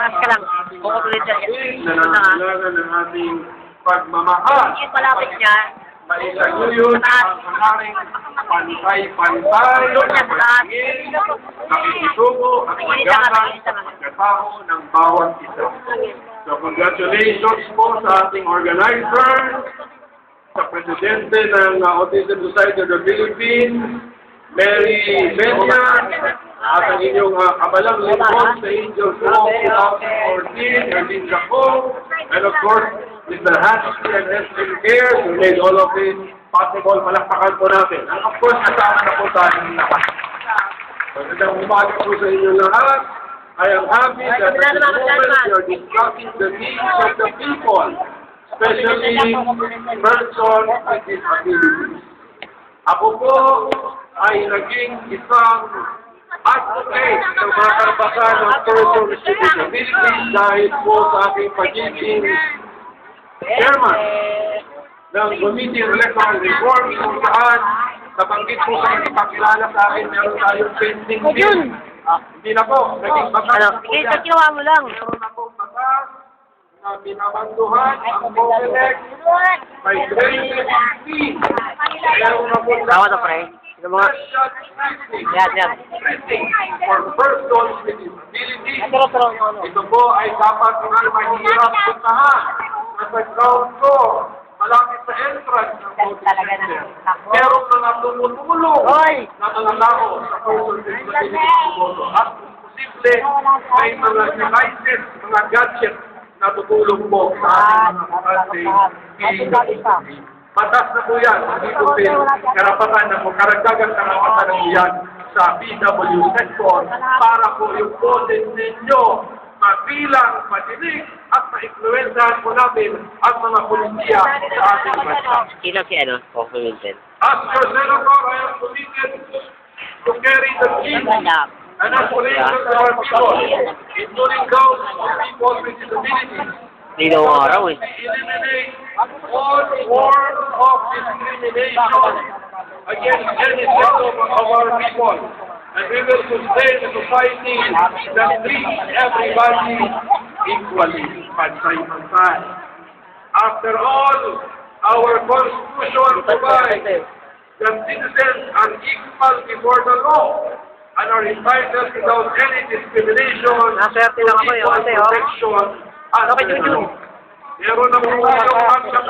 Relax ka lang. Kukutulit siya. Nangangailangan ng ating pagmamahal. Yung palapit niya. Maisaguyod ang hangaring pantay-pantay na pagtingin, nakikisugo at pagganan sa pagkatao ng bawat isa. So congratulations po sa ating organizer, sa presidente ng Autism Society of the Philippines, Mary Benya, at ang inyong kabalang lingkod sa Angel Flow 2014, Erlene Jaco, and of course, Mr. Hatchie and Nestle Care, who made all of this possible. Palakpakan po natin. And of course, kasama na po sa ating lahat. Magandang umaga po sa inyo lahat. I am happy that at this moment we are discussing the needs of the people, especially persons with disabilities. Ako po ay naging isang advocate ng mga karapatan ng persons with disabilities dahil po sa aking pagiging chairman ng Committee on Electoral Reform kung saan nabanggit po sa ipakilala sa akin meron tayong pending bill. Hindi na po, naging batas. Sige, ginawa mo lang. Meron na po batas na binabanduhan ang COMELEC by 2016. Meron na po Tawa na, pre. Sino mga? Yan. for persons with disabilities. Ito po ay dapat hindi mahirap puntahan. Nasa ground floor, malapit sa entrance ng voting center. Meron mga tumutulong na mga tao sa persons with disabilities. At posible, may mga devices, mga gadgets na tutulong po sa ating ating batas na po yan, hindi po karapatan na po, karagdagang karapatan na po yan sa PW sector para po yung boses ninyo mabilang, madinig at ma-influenzahan po natin ang mga polisiya sa ating bansa. Sino si ano? Complemented. As your senator, I am committed to carry the dream and aspirations of our people, including those of people with disabilities. Hindi na araw eh. Eliminate all forms of discrimination against any sector of our people. And we will sustain a society that treats everybody equally, pansay-pansay. After all, our Constitution provides that citizens are equal before the law and are entitled without any discrimination to equal protection. Meron na po tayong pagkakataon